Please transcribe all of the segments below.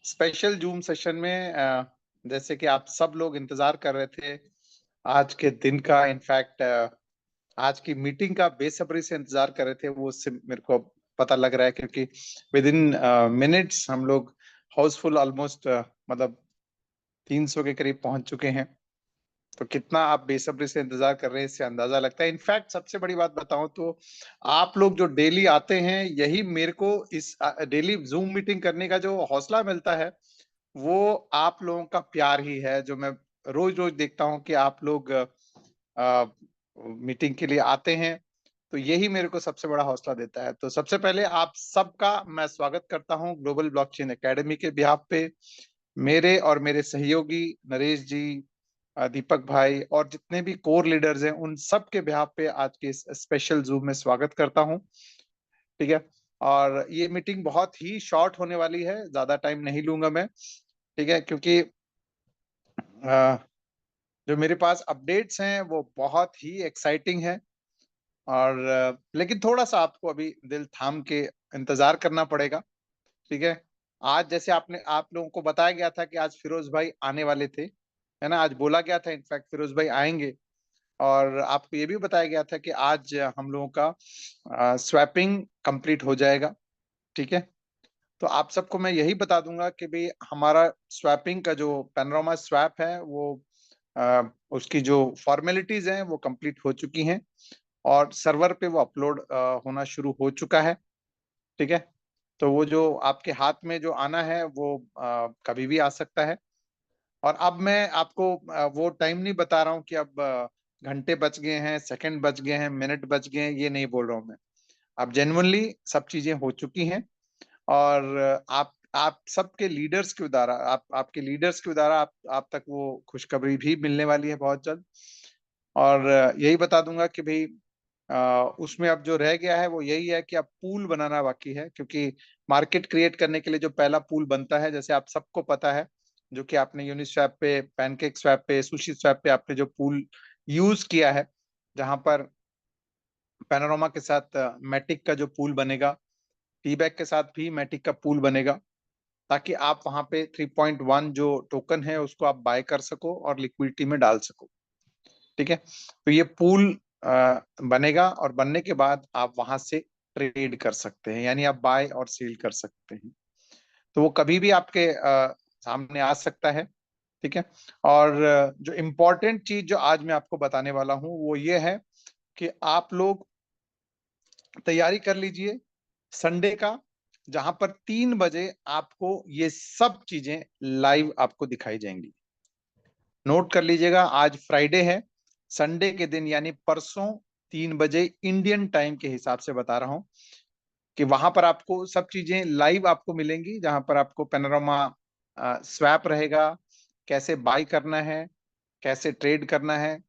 Special zoom session में जैसे कि आप सब लोग इंतजार कर रहे थे आज के दिन का, इनफैक्ट आज की मीटिंग का बेसब्री से इंतजार कर रहे थे, वो उससे मेरे को पता लग रहा है क्योंकि विद इन मिनट्स हम लोग हाउसफुल ऑलमोस्ट मतलब 300 के करीब पहुंच चुके हैं। तो कितना आप बेसब्री से इंतजार कर रहे हैं इससे अंदाजा लगता है। इनफैक्ट सबसे बड़ी बात बताऊं तो आप लोग जो डेली आते हैं, यही मेरे को इस डेली जूम मीटिंग करने का जो हौसला मिलता है वो आप लोगों का प्यार ही है। जो मैं रोज रोज देखता हूं कि आप लोग मीटिंग के लिए आते हैं, तो यही मेरे को सबसे बड़ा हौसला देता है। तो सबसे पहले आप सबका मैं स्वागत करता हूं ग्लोबल ब्लॉकचेन एकेडमी के बिहाफ पे। मेरे और मेरे सहयोगी नरेश जी, दीपक भाई और जितने भी कोर लीडर्स हैं, उन सब के बिहाफ पे आज के इस स्पेशल जूम में स्वागत करता हूं। ठीक है। और ये मीटिंग बहुत ही शॉर्ट होने वाली है, ज्यादा टाइम नहीं लूंगा मैं। ठीक है, क्योंकि जो मेरे पास अपडेट्स हैं वो बहुत ही एक्साइटिंग है। और लेकिन थोड़ा सा आपको अभी दिल थाम के इंतजार करना पड़ेगा। ठीक है। आज जैसे आप लोगों को बताया गया था कि आज फिरोज भाई आने वाले थे, है ना, आज बोला गया था इनफैक्ट फिरोज भाई आएंगे। और आपको ये भी बताया गया था कि आज हम लोगों का स्वैपिंग कंप्लीट हो जाएगा। ठीक है। तो आप सबको मैं यही बता दूंगा कि भाई हमारा स्वैपिंग का जो पैनोरामा स्वैप है वो उसकी जो फॉर्मेलिटीज हैं वो कंप्लीट हो चुकी हैं और सर्वर पे वो अपलोड होना शुरू हो चुका है। ठीक है। तो वो जो आपके हाथ में जो आना है वो कभी भी आ सकता है। और अब मैं आपको वो टाइम नहीं बता रहा हूँ कि अब घंटे बच गए हैं, सेकंड बच गए हैं, मिनट बच गए हैं, ये नहीं बोल रहा हूँ मैं। अब जेन्युइनली सब चीजें हो चुकी हैं। और आप सबके लीडर्स के द्वारा, आपके लीडर्स के द्वारा आप तक वो खुशखबरी भी मिलने वाली है बहुत जल्द। और यही बता दूंगा कि भाई उसमें अब जो रह गया है वो यही है कि अब पूल बनाना बाकी है, क्योंकि मार्केट क्रिएट करने के लिए जो पहला पूल बनता है, जैसे आप सबको पता है, जो कि आपने यूनिस्वैप पे, पैनकेक स्वैप पे, सुशी स्वैप पे आपने जो पूल यूज किया है, जहां पर पैनोरामा के साथ मैटिक का जो पूल बनेगा, टी बैग के साथ भी मैटिक का पूल बनेगा, ताकि आप वहां पे 3.1 जो टोकन है उसको आप बाय कर सको और लिक्विडिटी में डाल सको। ठीक है। तो ये पूल बनेगा और बनने के बाद आप वहां से ट्रेड कर सकते हैं, यानी आप बाय और सेल कर सकते हैं। तो वो कभी भी आपके सामने आ सकता है। ठीक है। और जो इम्पोर्टेंट चीज जो आज मैं आपको बताने वाला हूं वो ये है कि आप लोग तैयारी कर लीजिए संडे का, जहां पर 3 बजे आपको ये सब चीजें लाइव आपको दिखाई जाएंगी। नोट कर लीजिएगा, आज फ्राइडे है, संडे के दिन यानी परसों 3 बजे इंडियन टाइम के हिसाब से बता रहा हूं कि वहां पर आपको सब चीजें लाइव आपको मिलेंगी, जहां पर आपको पैनोरामा स्वैप रहेगा, कैसे बाय करना है, कैसे ट्रेड करना है,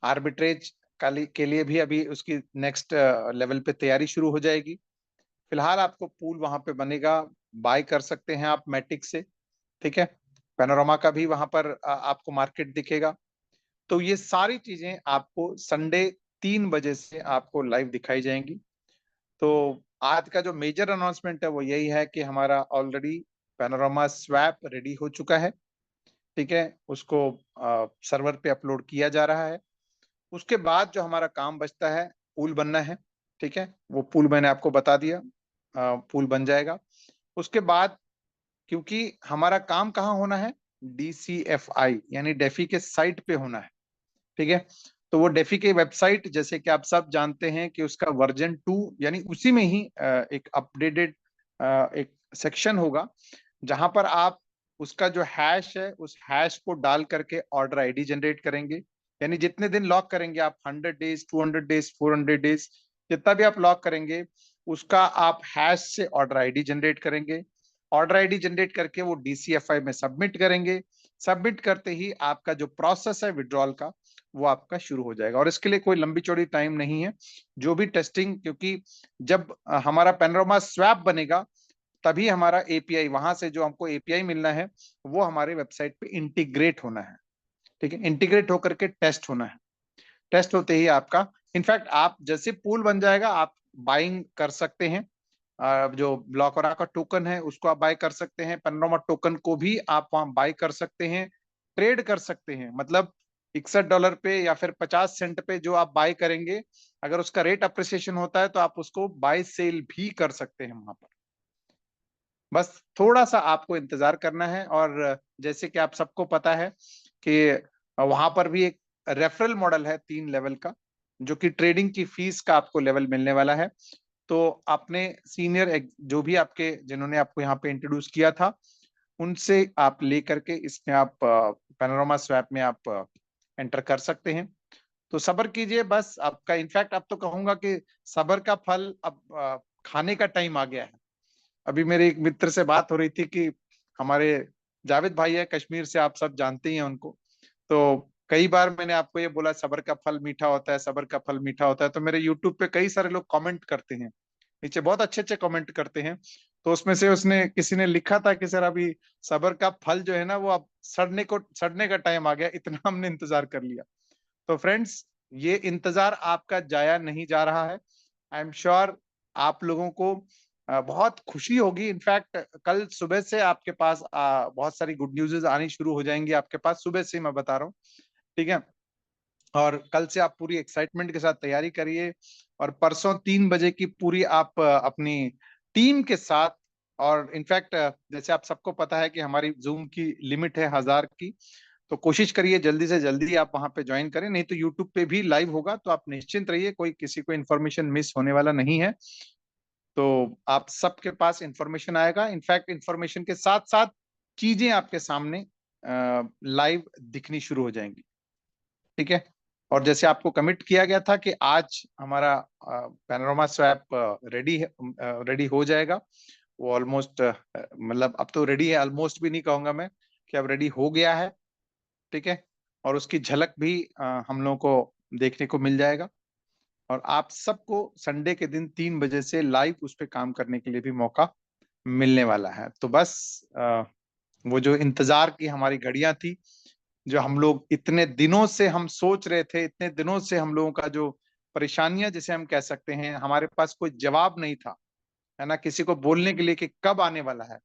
आर्बिट्रेज के लिए भी अभी उसकी नेक्स्ट लेवल पे तैयारी शुरू हो जाएगी। फिलहाल आपको पूल वहां पे बनेगा, बाय कर सकते हैं आप मैटिक से। ठीक है। पैनोरामा का भी वहां पर आपको मार्केट दिखेगा। तो ये सारी चीजें आपको संडे 3 बजे से आपको लाइव दिखाई जाएंगी। तो आज का जो मेजर अनाउंसमेंट है वो यही है कि हमारा ऑलरेडी पैनोरामा स्वैप रेडी हो चुका है। ठीक है। उसको सर्वर पे अपलोड किया जा रहा है। उसके बाद जो हमारा काम बचता है, पूल बनना है। ठीक है। वो पूल मैंने आपको बता दिया, पूल बन जाएगा। उसके बाद क्योंकि हमारा काम कहाँ होना है, DCFI यानी डेफी के साइट पे होना है। ठीक है। तो वो डेफी के वेबसाइट, जैसे कि आप सब जानते हैं कि उसका वर्जन 2 यानी उसी में ही एक अपडेटेड एक सेक्शन होगा, जहां पर आप उसका जो हैश है उस हैश को डाल करके ऑर्डर आईडी जनरेट करेंगे। यानी जितने दिन लॉक करेंगे आप, 100 डेज, 200 डेज, 400 डेज, जितना भी आप लॉक करेंगे उसका आप हैश से ऑर्डर आईडी जनरेट करेंगे। ऑर्डर आईडी जनरेट करके वो DCFI में सबमिट करेंगे। सबमिट करते ही आपका जो प्रोसेस है विड्रॉल का, वो आपका शुरू हो जाएगा। और इसके लिए कोई लंबी चौड़ी टाइम नहीं है। जो भी टेस्टिंग, क्योंकि जब हमारा पैनोरामा स्वैप बनेगा तभी हमारा एपीआई, वहां से जो हमको एपीआई मिलना है वो हमारे वेबसाइट पे इंटीग्रेट होना है। ठीक है। इंटीग्रेट होकर के टेस्ट होना है। टेस्ट होते ही आपका, इनफैक्ट आप जैसे पूल बन जाएगा आप बाइंग कर सकते हैं। जो ब्लॉकरा का टोकन है उसको आप बाय कर सकते हैं, पैनोरामा टोकन को भी आप वहां बाय कर सकते हैं, ट्रेड कर सकते हैं। मतलब $61 पे या फिर 50 सेंट पे जो आप बाय करेंगे, अगर उसका रेट अप्रिसिएशन होता है तो आप उसको बाय सेल भी कर सकते हैं वहां पर। बस थोड़ा सा आपको इंतजार करना है। और जैसे कि आप सबको पता है कि वहां पर भी एक रेफरल मॉडल है 3 लेवल का, जो कि ट्रेडिंग की फीस का आपको लेवल मिलने वाला है। तो आपने सीनियर जो भी आपके जिन्होंने आपको यहाँ पे इंट्रोड्यूस किया था, उनसे आप लेकर के इसमें आप पैनोरामा स्वैप में आप एंटर कर सकते हैं। तो सब्र कीजिए बस आपका, इनफैक्ट अब तो कहूंगा कि सब्र का फल अब खाने का टाइम आ गया है। अभी मेरे एक मित्र से बात हो रही थी कि हमारे जावेद भाई है कश्मीर से, आप सब जानते ही हैं उनको। तो कई बार मैंने आपको ये बोला सब्र का फल मीठा होता है, सब्र का फल मीठा होता है। तो मेरे यूट्यूब पे कई सारे लोग कमेंट करते हैं, नीचे बहुत अच्छे अच्छे कमेंट करते हैं। तो उसमें से उसने किसी ने लिखा था कि सर अभी सब्र का फल जो है ना वो अब सड़ने का टाइम आ गया, इतना हमने इंतजार कर लिया। तो फ्रेंड्स, ये इंतजार आपका जाया नहीं जा रहा है। आई एम श्योर आप लोगों को बहुत खुशी होगी। इनफैक्ट कल सुबह से आपके पास बहुत सारी गुड न्यूज़ आनी शुरू हो जाएंगी आपके पास, सुबह से मैं बता रहा हूँ। ठीक है, और कल से आप पूरी एक्साइटमेंट के साथ तैयारी करिए। और परसों 3 बजे की पूरी आप अपनी टीम के साथ, और इनफैक्ट जैसे आप सबको पता है कि हमारी जूम की लिमिट है 1000 की, तो कोशिश करिए जल्दी से जल्दी आप वहां पे ज्वाइन करें। नहीं तो यूट्यूब पे भी लाइव होगा, तो आप निश्चिंत रहिए, कोई किसी को इन्फॉर्मेशन मिस होने वाला नहीं है। तो आप सबके पास इंफॉर्मेशन आएगा, इनफैक्ट इंफॉर्मेशन के साथ साथ चीजें आपके सामने लाइव दिखनी शुरू हो जाएंगी। ठीक है, और जैसे आपको कमिट किया गया था कि आज हमारा पैनोरामा स्वैप रेडी हो जाएगा। वो ऑलमोस्ट मतलब अब तो रेडी है, ऑलमोस्ट भी नहीं कहूंगा मैं कि अब रेडी हो गया है। ठीक है, और उसकी झलक भी हम लोगों को देखने को मिल जाएगा। और आप सबको संडे के दिन 3 बजे से लाइव उस पर काम करने के लिए भी मौका मिलने वाला है। तो बस वो जो इंतजार की हमारी घड़ियां थी, जो हम लोग इतने दिनों से हम सोच रहे थे, इतने दिनों से हम लोगों का जो परेशानियां जिसे हम कह सकते हैं, हमारे पास कोई जवाब नहीं था, है ना, किसी को बोलने के लिए कि कब आने वाला है,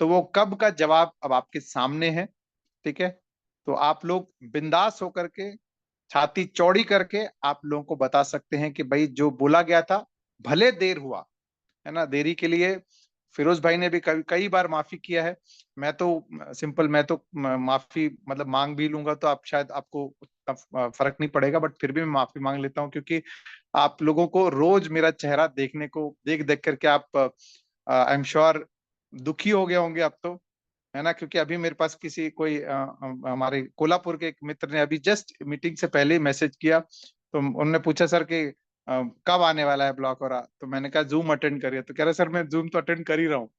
तो वो कब का जवाब अब आपके सामने है। ठीक है, तो आप लोग बिंदास होकर के, छाती चौड़ी करके आप लोगों को बता सकते हैं कि भाई जो बोला गया था, भले देर हुआ, है ना, देरी के लिए फिरोज भाई ने भी कई बार माफी किया है। मैं तो सिंपल, मैं तो माफी मतलब मांग भी लूंगा तो आप शायद आपको उतना फर्क नहीं पड़ेगा, बट फिर भी मैं माफी मांग लेता हूँ, क्योंकि आप लोगों को रोज मेरा चेहरा देखने को देख देख करके आप आई एम श्योर दुखी हो गए होंगे अब तो, है ना। क्योंकि अभी मेरे पास किसी कोई हमारे कोल्हापुर के एक मित्र ने अभी जस्ट मीटिंग से पहले ही मैसेज किया, तो उन्होंने पूछा सर कि कब आने वाला है ब्लॉक, और तो मैंने कहा जूम अटेंड करिए, तो कह रहे सर मैं जूम तो अटेंड कर ही रहा हूँ।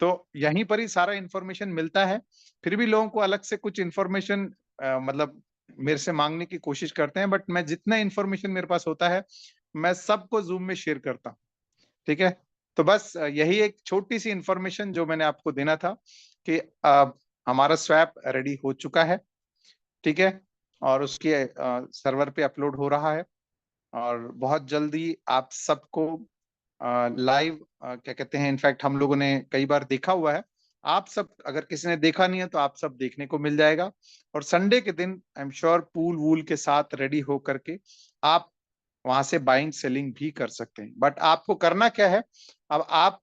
तो यहीं पर ही सारा इन्फॉर्मेशन मिलता है। फिर भी लोगों को अलग से कुछ इन्फॉर्मेशन मतलब मेरे से मांगने की कोशिश करते हैं, बट मैं जितना इन्फॉर्मेशन मेरे पास होता है मैं सबको जूम में शेयर करता हूँ। ठीक है, तो बस यही एक छोटी सी इंफॉर्मेशन जो मैंने आपको देना था कि हमारा स्वैप रेडी हो चुका है। ठीक है, और उसके सर्वर पे अपलोड हो रहा है, और बहुत जल्दी आप सबको लाइव क्या कहते हैं, इनफैक्ट हम लोगों ने कई बार देखा हुआ है, आप सब अगर किसी ने देखा नहीं है तो आप सब देखने को मिल जाएगा। और संडे के दिन आई एम श्योर पूल वूल के साथ रेडी हो करके आप वहां से बाइंग सेलिंग भी कर सकते हैं। बट आपको करना क्या है, अब आप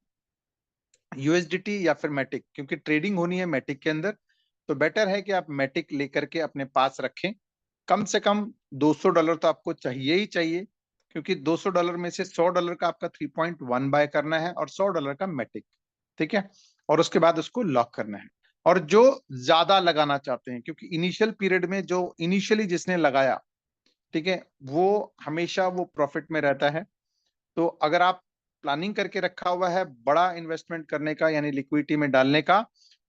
यूएसडीटी या फिर मैटिक, क्योंकि ट्रेडिंग होनी है मैटिक के अंदर, तो बेटर है कि आप मैटिक लेकर के अपने पास रखें। कम से कम $200 तो आपको चाहिए ही चाहिए, क्योंकि $200 में से $100 का आपका 3.1 बाय करना है और $100 का मैटिक। ठीक है, और उसके बाद उसको लॉक करना है। और जो ज्यादा लगाना चाहते हैं, क्योंकि इनिशियल पीरियड में जो इनिशियली जिसने लगाया, ठीक है, वो हमेशा वो प्रॉफिट में रहता है। तो अगर आप प्लानिंग करके रखा हुआ है बड़ा इन्वेस्टमेंट करने का, यानी लिक्विडिटी में डालने का,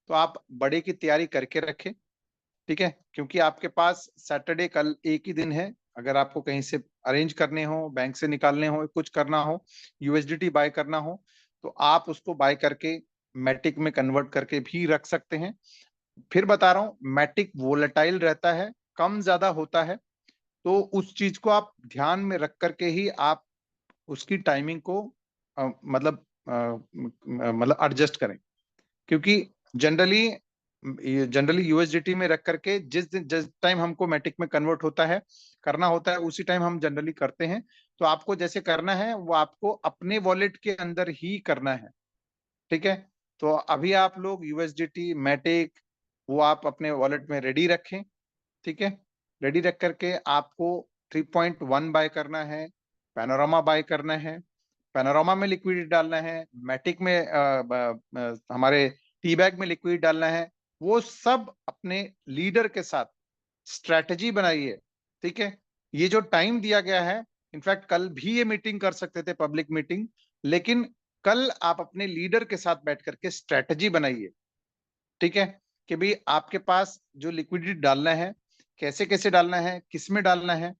तो आप बड़े की तैयारी करके रखें। ठीक है, क्योंकि आपके पास सैटरडे कल एक ही दिन है, अगर आपको कहीं से अरेंज करने हो, बैंक से निकालने हो, कुछ करना हो, यूएसडीटी बाय करना हो, तो आप उसको बाय करके मैटिक में कन्वर्ट करके भी रख सकते हैं। फिर बता रहा हूँ, मैटिक वोलेटाइल रहता है, कम ज्यादा होता है, तो उस चीज को आप ध्यान में रख करके ही आप उसकी टाइमिंग को मतलब मतलब एडजस्ट करें, क्योंकि जनरली यूएसडीटी में रख करके जिस टाइम हमको मैटिक में कन्वर्ट करना होता है उसी टाइम हम जनरली करते हैं। तो आपको जैसे करना है वो आपको अपने वॉलेट के अंदर ही करना है, ठीक है। तो अभी आप लोग यूएसडीटी मैटिक वो आप अपने वॉलेट में रेडी रखें, ठीक है। रेडी रख करके आपको 3.1 बाय करना है, पैनोरामा बाय करना है, पैनोरामा में लिक्विडिटी डालना है, मैटिक में हमारे टी बैग में लिक्विड डालना है। वो सब अपने लीडर के साथ स्ट्रेटजी बनाइए, ठीक है। ये जो टाइम दिया गया है, इनफैक्ट कल भी ये मीटिंग कर सकते थे, पब्लिक मीटिंग, लेकिन कल आप अपने लीडर के साथ बैठ करके स्ट्रेटजी बनाइए, ठीक है, कि भाई आपके पास जो लिक्विडिटी डालना है, कैसे कैसे डालना है, किस में डालना है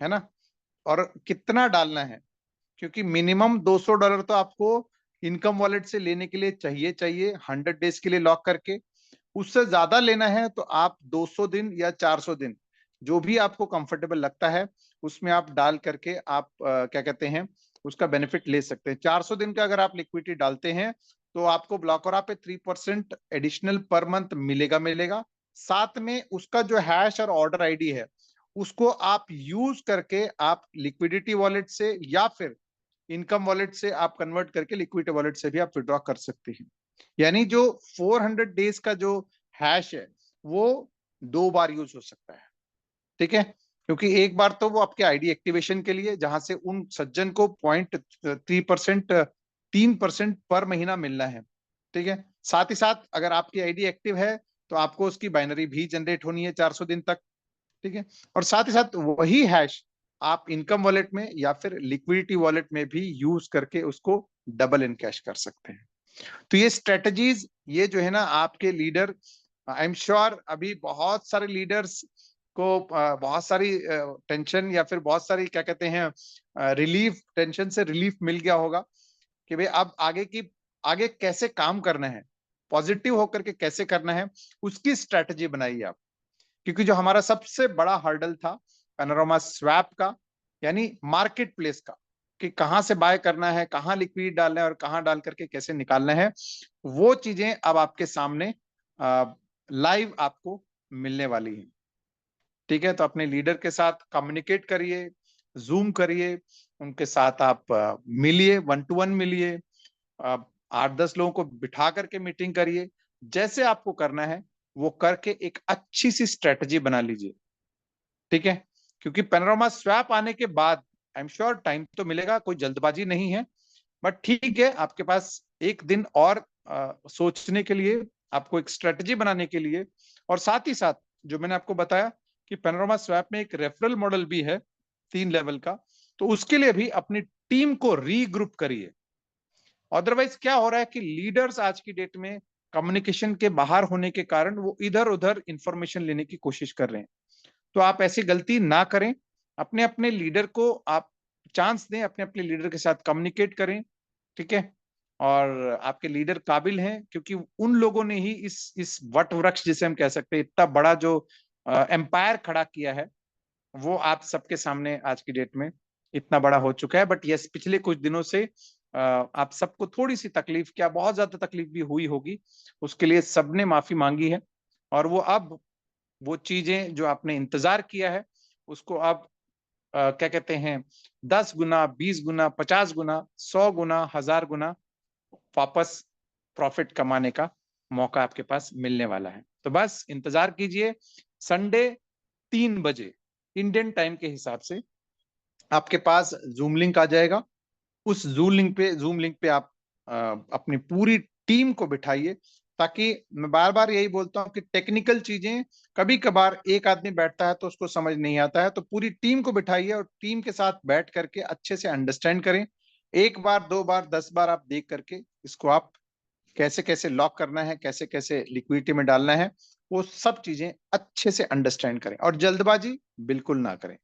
ना, और कितना डालना है। क्योंकि मिनिमम $200 तो आपको इनकम वॉलेट से लेने के लिए चाहिए 100 डेज के लिए लॉक करके। उससे ज्यादा लेना है तो आप 200 दिन या 400 दिन, जो भी आपको कंफर्टेबल लगता है, उसमें आप डाल करके आप क्या कहते हैं, उसका बेनिफिट ले सकते हैं। 400 दिन का अगर आप लिक्विडिटी डालते हैं तो आपको ब्लॉकरा पे 3% एडिशनल पर मंथ मिलेगा। साथ में उसका जो हैश और ऑर्डर आईडी है उसको आप यूज करके आप लिक्विडिटी वॉलेट से या फिर इनकम वॉलेट से आप कन्वर्ट करके लिक्विडिटी वॉलेट से भी आप विड्रॉ कर सकते हैं। यानी जो 400 डेज का जो हैश है वो 2 बार यूज हो सकता है, ठीक है। क्योंकि एक बार तो वो आपके आईडी एक्टिवेशन के लिए, जहां से उन सज्जन को 3% पर महीना मिलना है, ठीक है। साथ ही साथ अगर आपकी आईडी एक्टिव है तो आपको उसकी बाइनरी भी जनरेट होनी है 400 दिन तक, ठीक है। और साथ ही साथ वही हैश आप इनकम वॉलेट में या फिर लिक्विडिटी वॉलेट में भी यूज करके उसको डबल इन कैश कर सकते हैं। तो ये स्ट्रेटजीज, ये जो है ना आपके लीडर, आई एम श्योर अभी बहुत सारे लीडर्स को बहुत सारी टेंशन या फिर बहुत सारी क्या कहते हैं रिलीफ, टेंशन से रिलीफ मिल गया होगा कि भाई अब आगे कैसे काम करना है, पॉजिटिव होकर के कैसे करना है, उसकी स्ट्रेटजी बनाइए आप। क्योंकि जो हमारा सबसे बड़ा हर्डल था पैनोरामा स्वैप का, यानी मार्केट प्लेस का, कि कहां से बाय करना है, कहां लिक्विड डालना है और कहां डाल करके कैसे निकालना है, वो चीजें अब आपके सामने लाइव आपको मिलने वाली हैं, ठीक है। तो अपने लीडर के साथ कम्युनिकेट करिए, जूम करिए, उनके साथ आप मिलिए, 1-to-1 मिलिए, 8-10 लोगों को बिठा करके मीटिंग करिए, जैसे आपको करना है वो करके एक अच्छी सी स्ट्रेटजी बना लीजिए, ठीक है। क्योंकि पैनोरामा स्वैप आने के बाद आई एम श्योर टाइम तो मिलेगा, कोई जल्दबाजी नहीं है, बट ठीक है, आपके पास एक दिन और सोचने के लिए, आपको एक स्ट्रेटजी बनाने के लिए। और साथ ही साथ जो मैंने आपको बताया कि पैनोरामा स्वैप में एक रेफरल मॉडल भी है 3 लेवल का, तो उसके लिए भी अपनी टीम को रीग्रुप करिए। अदरवाइज क्या हो रहा है कि लीडर्स आज की डेट में कम्युनिकेशन के बाहर होने के कारण वो इधर उधर इंफॉर्मेशन लेने की कोशिश कर रहे हैं। तो आप ऐसी गलती ना करें, अपने अपने लीडर को आप चांस दें, अपने अपने लीडर के साथ कम्युनिकेट करें, ठीक है। और आपके लीडर काबिल हैं, क्योंकि उन लोगों ने ही इस वट वृक्ष जिसे हम कह सकते हैं, इतना बड़ा जो एम्पायर खड़ा किया है, वो आप सबके सामने आज की डेट में इतना बड़ा हो चुका है। बट यस, पिछले कुछ दिनों से आप सबको थोड़ी सी तकलीफ, क्या बहुत ज्यादा तकलीफ भी हुई होगी, उसके लिए सबने माफी मांगी है। और वो अब वो चीजें जो आपने इंतजार किया है उसको आप क्या कहते हैं 10 गुना, 20 गुना, 50 गुना, 100 गुना, 1000 गुना वापस प्रॉफिट कमाने का मौका आपके पास मिलने वाला है। तो बस इंतजार कीजिए, संडे 3 बजे इंडियन टाइम के हिसाब से आपके पास जूम लिंक आ जाएगा। उस जूम लिंक पे आप अपनी पूरी टीम को बिठाइए, ताकि मैं बार बार यही बोलता हूं कि टेक्निकल चीजें कभी कभार एक आदमी बैठता है तो उसको समझ नहीं आता है, तो पूरी टीम को बिठाइए और टीम के साथ बैठ करके अच्छे से अंडरस्टैंड करें। 1 बार 2 बार 10 बार आप देख करके इसको आप कैसे कैसे लॉक करना है, कैसे कैसे लिक्विडिटी में डालना है, वो सब चीजें अच्छे से अंडरस्टैंड करें और जल्दबाजी बिल्कुल ना करें,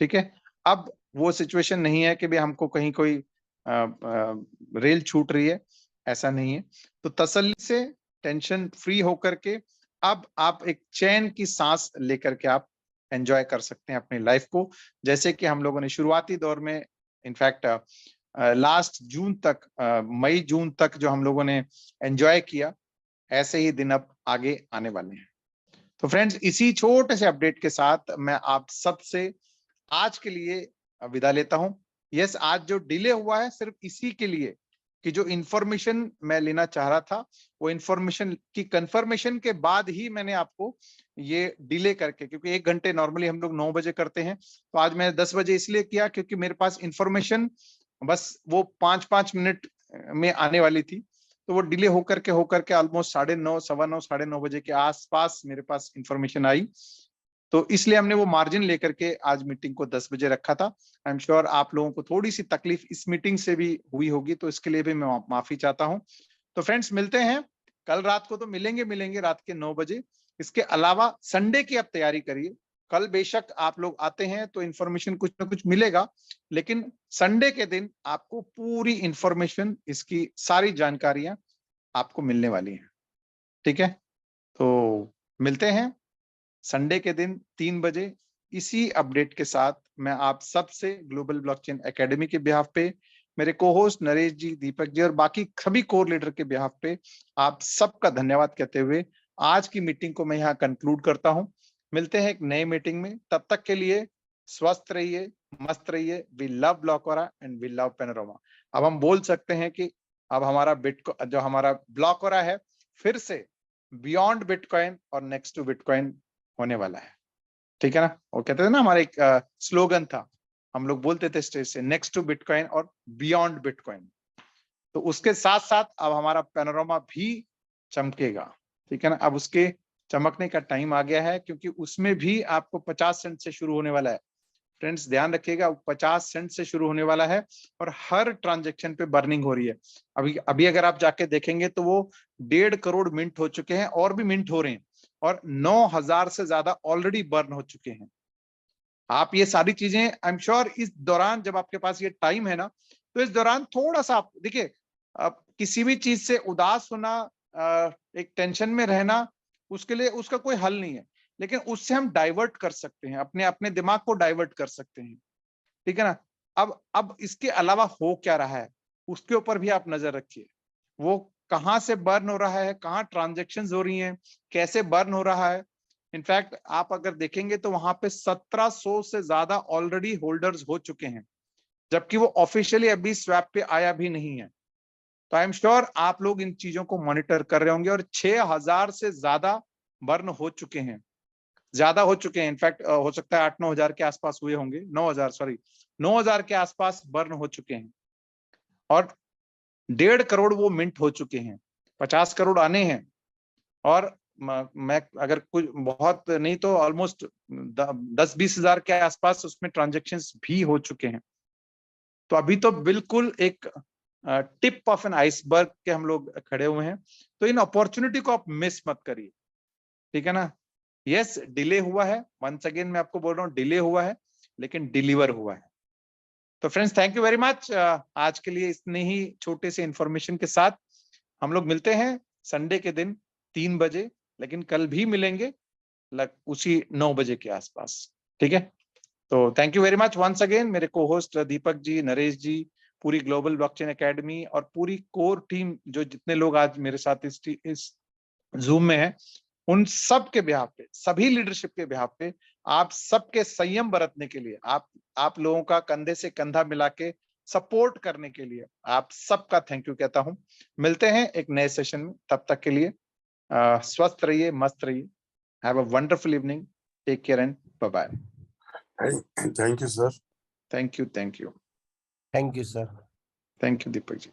ठीक है। अब वो सिचुएशन नहीं है कि भाई हमको कहीं कोई रेल छूट रही है, ऐसा नहीं है। तो तसल्ली से, टेंशन फ्री होकर के अब आप एक चैन की सांस लेकर के आप एंजॉय कर सकते हैं अपनी लाइफ को, जैसे कि हम लोगों ने शुरुआती दौर में इनफैक्ट लास्ट जून तक, मई जून तक जो हम लोगों ने एंजॉय किया, ऐसे ही दिन अब आगे आने वाले हैं। तो फ्रेंड्स, इसी छोटे से अपडेट के साथ मैं आप सबसे आज के लिए विदा लेता हूं। यस, आज जो डिले हुआ है सिर्फ इसी के लिए कि जो इंफॉर्मेशन मैं लेना चाह रहा था, वो इंफॉर्मेशन की कंफर्मेशन के बाद ही मैंने आपको ये डिले करके, क्योंकि 1 घंटे नॉर्मली हम लोग 9 बजे करते हैं, तो आज मैंने 10 बजे इसलिए किया क्योंकि मेरे पास इंफॉर्मेशन बस वो 5-5 मिनट में आने वाली थी। तो वो डिले होकर के ऑलमोस्ट 9:30, 9:15, 9:30 बजे के आसपास मेरे पास इंफॉर्मेशन आई। तो इसलिए हमने वो मार्जिन लेकर के आज मीटिंग को 10 बजे रखा था। आई एम श्योर आप लोगों को थोड़ी सी तकलीफ इस मीटिंग से भी हुई होगी, तो इसके लिए भी मैं माफी चाहता हूं। तो फ्रेंड्स, मिलते हैं कल रात को, तो मिलेंगे रात के 9 बजे। इसके अलावा संडे की आप तैयारी करिए। कल बेशक आप लोग आते हैं तो इन्फॉर्मेशन कुछ ना कुछ मिलेगा, लेकिन संडे के दिन आपको पूरी इंफॉर्मेशन, इसकी सारी जानकारियां आपको मिलने वाली हैं। ठीक है, तो मिलते हैं संडे के दिन 3 बजे इसी अपडेट के साथ। मैं आप सबसे ग्लोबल ब्लॉकचेन एकेडमी के बिहाफ पे, मेरे को-होस्ट नरेश जी, दीपक जी और बाकी सभी कोर लीडर के बिहाफ पे आप सबका धन्यवाद कहते हुए आज की मीटिंग को मैं यहाँ कंक्लूड करता हूँ। मिलते हैं एक नए मीटिंग में, तब तक के लिए स्वस्थ रहिए, मस्त रहिए। We love Blockora and we love Panorama. अब हम बोल सकते हैं कि अब हमारा जो हमारा ब्लॉकोरा है, फिर से बियॉन्ड बिटकॉइन और नेक्स्ट टू बिटकॉइन होने वाला है। ठीक है ना, वो कहते थे ना, हमारा एक स्लोगन था, हम लोग बोलते थे स्टेज से, नेक्स्ट टू बिटकॉइन और बियॉन्ड बिटकॉइन। तो उसके साथ साथ अब हमारा पैनोरामा भी चमकेगा। ठीक है ना, अब उसके चमकने का टाइम आ गया है, क्योंकि उसमें भी आपको 50 सेंट से शुरू होने वाला है। फ्रेंड्स, ध्यान रखिएगा, 50 सेंट से शुरू होने वाला है और हर ट्रांजैक्शन पे बर्निंग हो रही है। अभी अगर आप जाके देखेंगे तो वो 1.5 करोड़ मिंट हो चुके हैं और भी मिंट हो रहे हैं, और 9,000 से ज्यादा ऑलरेडी बर्न हो चुके हैं। आप ये सारी चीजें, आई एम श्योर, इस दौरान जब आपके पास ये टाइम है ना, तो इस दौरान थोड़ा सा आप देखिए, किसी भी चीज से उदास होना, एक टेंशन में रहना, उसके लिए उसका कोई हल नहीं है, लेकिन उससे हम डाइवर्ट कर सकते हैं, अपने अपने दिमाग को डाइवर्ट कर सकते हैं। ठीक है ना, अब इसके अलावा हो क्या रहा है उसके ऊपर भी आप नजर रखिए। वो कहाँ से बर्न हो रहा है, कहाँ ट्रांजेक्शन्स हो रही हैं, कैसे बर्न हो रहा है। इनफैक्ट आप अगर देखेंगे तो वहां पे 1700 से ज्यादा ऑलरेडी होल्डर्स हो चुके हैं, जबकि वो ऑफिशियली अभी स्वैप पे आया भी नहीं है। तो आई एम श्योर आप लोग इन चीजों को मॉनिटर कर रहे होंगे, और 6000 से ज्यादा बर्न हो चुके हैं, ज्यादा हो चुके हैं। इनफैक्ट हो सकता है 8-9 हजार के आसपास हुए होंगे, 9,000 के आसपास बर्न हो चुके हैं, और 1.5 करोड़ वो मिंट हो चुके हैं। 50 करोड़ आने हैं, और मैं अगर कुछ बहुत नहीं तो ऑलमोस्ट 10-20 हजार के आसपास उसमें ट्रांजेक्शन्स भी हो चुके हैं। तो अभी तो बिल्कुल एक टिप ऑफ एन आइसबर्ग के हम लोग खड़े हुए हैं। तो इन अपॉर्चुनिटी को आप मिस मत करिए। ठीक है ना, यस, डिले हुआ है, वंस अगेन मैं आपको बोल रहा हूँ, डिले हुआ है, लेकिन डिलीवर हुआ है। तो friends, thank you very much. आज के लिए इतने ही छोटे से इंफॉर्मेशन के साथ हम लोग मिलते हैं संडे के दिन 3 बजे, लेकिन कल भी मिलेंगे उसी 9 बजे के आसपास। ठीक है, तो thank you very much once again, मेरे को होस्ट दीपक जी, नरेश जी, पूरी ग्लोबल ब्लॉकचेन एकेडमी और पूरी कोर टीम, जो जितने लोग आज मेरे साथ इस जूम में है, उन सब के बिहाफ पे, सभी लीडरशिप के बिहाफ पे, आप सबके संयम बरतने के लिए, आप लोगों का कंधे से कंधा मिला के सपोर्ट करने के लिए आप सबका थैंक यू कहता हूं। मिलते हैं एक नए सेशन में, तब तक के लिए स्वस्थ रहिए, मस्त रहिए। Have a wonderful evening, take care and bye bye. Thank you sir. Thank you, thank you, thank you sir. Thank you Deepak ji.